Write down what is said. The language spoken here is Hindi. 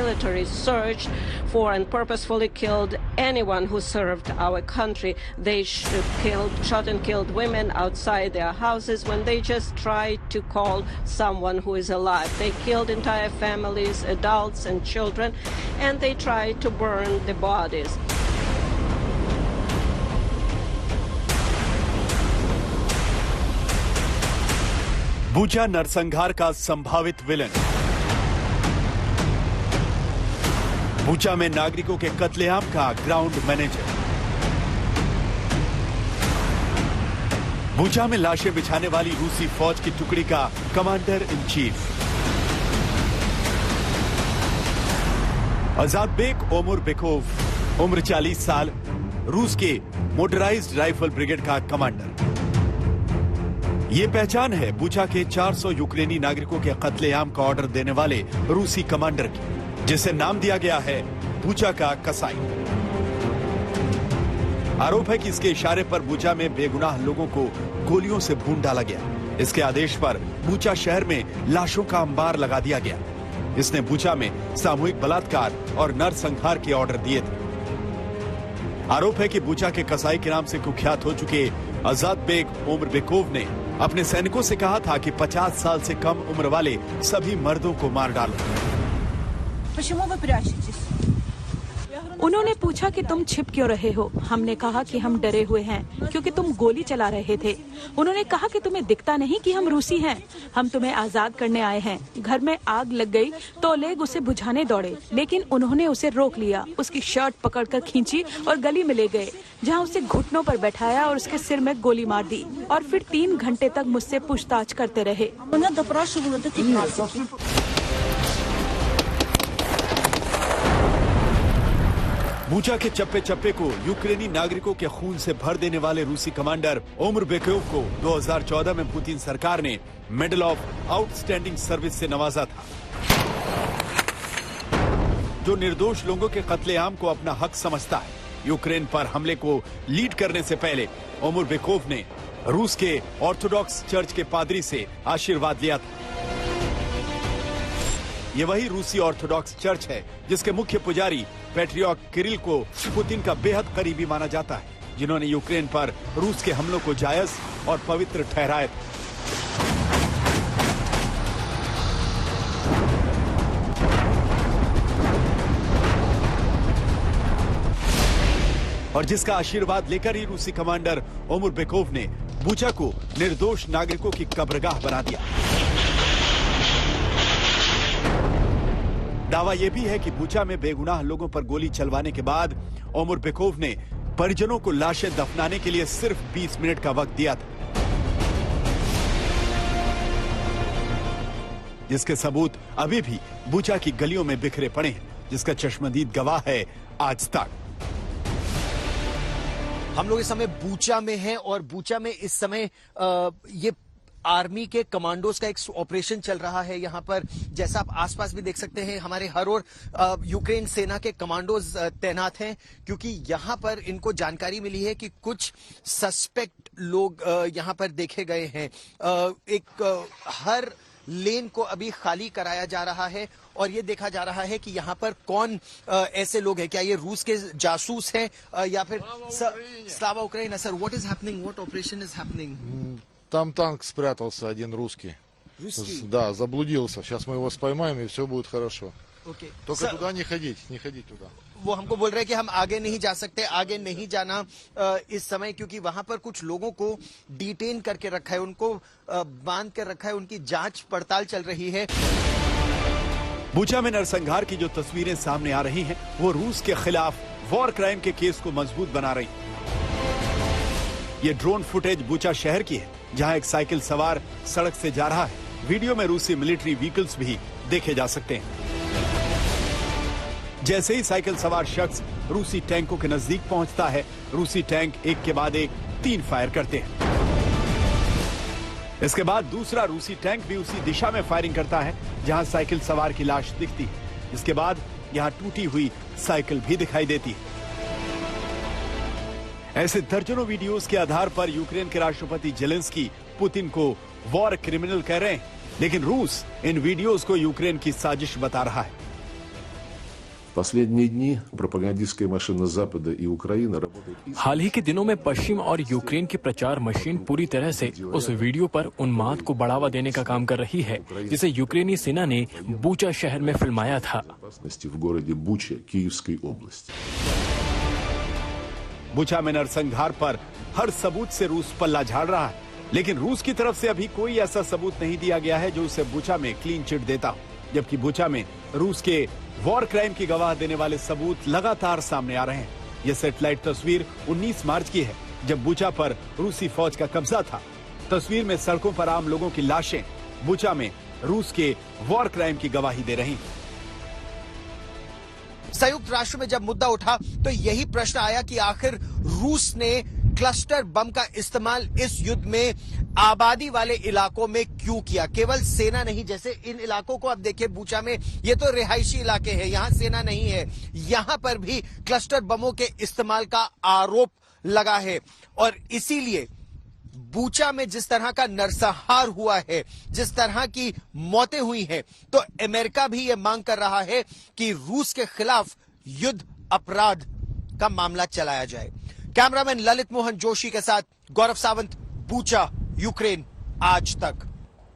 military searched for and purposefully killed anyone who served our country. They shot and killed women outside their houses when they just tried to call someone who is alive. They killed entire families, adults and children, and they tried to burn the bodies. Bucha नरसंहार का संभावित विलन। बूचा में नागरिकों के कत्लेआम का ग्राउंड मैनेजर। बूचा में लाशें बिछाने वाली रूसी फौज की टुकड़ी का कमांडर इन चीफ। अजादबेक ओमुरबेकोव, उम्र 40 साल, रूस के मोटराइज्ड राइफल ब्रिगेड का कमांडर। ये पहचान है बूचा के 400 यूक्रेनी नागरिकों के कत्लेआम का ऑर्डर देने वाले रूसी कमांडर की, जिसे नाम दिया गया है बूचा का कसाई। आरोप है कि इसके इशारे पर बूचा में बेगुनाह लोगों को गोलियों से भून डाला गया। इसके आदेश पर बूचा शहर में लाशों का अंबार लगा दिया गया। इसने बूचा में सामूहिक बलात्कार और नरसंहार के ऑर्डर दिए थे। आरोप है कि बूचा के कसाई के नाम से कुख्यात हो चुके अजादबेक ओमुरबेकोव ने अपने सैनिकों से कहा था कि 50 साल से कम उम्र वाले सभी मर्दों को मार डालो। उन्होंने पूछा कि तुम छिप क्यों रहे हो? हमने कहा कि हम डरे हुए हैं क्योंकि तुम गोली चला रहे थे। उन्होंने कहा कि तुम्हें दिखता नहीं कि हम रूसी हैं, हम तुम्हें आजाद करने आए हैं। घर में आग लग गई तो ओलेग उसे बुझाने दौड़े, लेकिन उन्होंने उसे रोक लिया। उसकी शर्ट पकड़कर खींची और गली में ले गए, जहां उसे घुटनों पर बैठाया और उसके सिर में गोली मार दी और फिर 3 घंटे तक मुझसे पूछताछ करते रहे। बूचा के चप्पे चप्पे को यूक्रेनी नागरिकों के खून से भर देने वाले रूसी कमांडर ओमुरबेकोव को 2014 में पुतिन सरकार ने मेडल ऑफ आउटस्टैंडिंग सर्विस से नवाजा था, जो निर्दोष लोगों के कत्लेआम को अपना हक समझता है। यूक्रेन पर हमले को लीड करने से पहले ओमुरबेकोव ने रूस के ऑर्थोडॉक्स चर्च के पादरी से आशीर्वाद लिया था। ये वही रूसी ऑर्थोडॉक्स चर्च है जिसके मुख्य पुजारी पैट्रियर्क किरिल को पुतिन का बेहद करीबी माना जाता है, जिन्होंने यूक्रेन पर रूस के हमलों को जायज और पवित्र ठहराया था। और जिसका आशीर्वाद लेकर ही रूसी कमांडर ओमुरबेकोव ने बूचा को निर्दोष नागरिकों की कब्रगाह बना दिया। दावा यह भी है कि बूचा में बेगुनाह लोगों पर गोली चलवाने के बाद ओमुरबेकोव ने परिजनों को लाशें दफनाने के लिए सिर्फ 20 मिनट का वक्त दिया था, जिसके सबूत अभी भी बूचा की गलियों में बिखरे पड़े हैं, जिसका चश्मदीद गवाह है आज तक। हम लोग इस समय बूचा में हैं और बूचा में इस समय ये आर्मी के कमांडोज का एक ऑपरेशन चल रहा है। यहाँ पर जैसा आप आसपास भी देख सकते हैं, हमारे हर ओर यूक्रेन सेना के कमांडोज तैनात हैं, क्योंकि यहाँ पर इनको जानकारी मिली है कि कुछ सस्पेक्ट लोग यहाँ पर देखे गए हैं। हर लेन को अभी खाली कराया जा रहा है और ये देखा जा रहा है कि यहाँ पर कौन ऐसे लोग हैं। क्या ये रूस के जासूस हैं या फिर स्लावा Ukraine? Sir, what is happening? What operation is happening? Там танк спрятался один русский. Русский? Да, заблудился. Сейчас мы его споймаем, и все будет хорошо. Okay. Только туда не ходить туда. वो हमको बोल रहे हैं कि हम आगे नहीं जा सकते, आगे नहीं जाना इस समय, क्योंकि वहां पर कुछ लोगों को डिटेन करके रखा है, उनको बांध कर रखा है, उनकी जांच पड़ताल चल रही है। बूचा में नरसंहार की जो तस्वीरें सामने आ रही हैं, वो रूस के खिलाफ वॉर क्राइम के केस को मजबूत बना रही है। ये ड्रोन फुटेज बूचा शहर की है, जहां एक साइकिल सवार सड़क से जा रहा है। वीडियो में रूसी मिलिट्री व्हीकल्स भी देखे जा सकते हैं। जैसे ही साइकिल सवार शख्स रूसी टैंकों के नजदीक पहुंचता है, रूसी टैंक एक के बाद एक 3 फायर करते हैं। इसके बाद दूसरा रूसी टैंक भी उसी दिशा में फायरिंग करता है जहां साइकिल सवार की लाश दिखती है। इसके बाद यहां टूटी हुई साइकिल भी दिखाई देती है। ऐसे दर्जनों वीडियोस के आधार पर यूक्रेन के राष्ट्रपति जेलेंस्की पुतिन को वॉर क्रिमिनल कह रहे हैं, लेकिन रूस इन वीडियोस को यूक्रेन की साजिश बता रहा है। Последние дни пропагандистская машина Запада и Украины работает... हाल ही के दिनों में पश्चिम और यूक्रेन की प्रचार मशीन पूरी तरह से उस वीडियो पर उन्माद को बढ़ावा देने का काम कर रही है जिसे यूक्रेनी सेना ने बूचा शहर में फिल्माया था। в городе Буча Киевской области। बुचा में नरसंहार पर हर सबूत से रूस पल्ला झाड़ रहा है, लेकिन रूस की तरफ से अभी कोई ऐसा सबूत नहीं दिया गया है जो उसे बुचा में क्लीन चिट देता हो। जबकि बुचा में रूस के वॉर क्राइम की गवाह देने वाले सबूत लगातार सामने आ रहे हैं। यह सैटेलाइट तस्वीर 19 मार्च की है, जब बुचा पर रूसी फौज का कब्जा था। तस्वीर में सड़कों पर आम लोगों की लाशें बुचा में रूस के वॉर क्राइम की गवाही दे रही। संयुक्त राष्ट्र में जब मुद्दा उठा तो यही प्रश्न आया कि आखिर रूस ने क्लस्टर बम का इस्तेमाल इस युद्ध में आबादी वाले इलाकों में क्यों किया। केवल सेना नहीं, जैसे इन इलाकों को आप देखिए, बुचा में ये तो रिहायशी इलाके हैं, यहां सेना नहीं है, यहां पर भी क्लस्टर बमों के इस्तेमाल का आरोप लगा है। और इसीलिए बुचा में जिस तरह का नरसंहार हुआ है, जिस तरह की मौतें हुई हैं, तो अमेरिका भी यह मांग कर रहा है कि रूस के खिलाफ युद्ध अपराध का मामला चलाया जाए। कैमरामैन ललित मोहन जोशी के साथ गौरव सावंत, बुचा, यूक्रेन आज तक।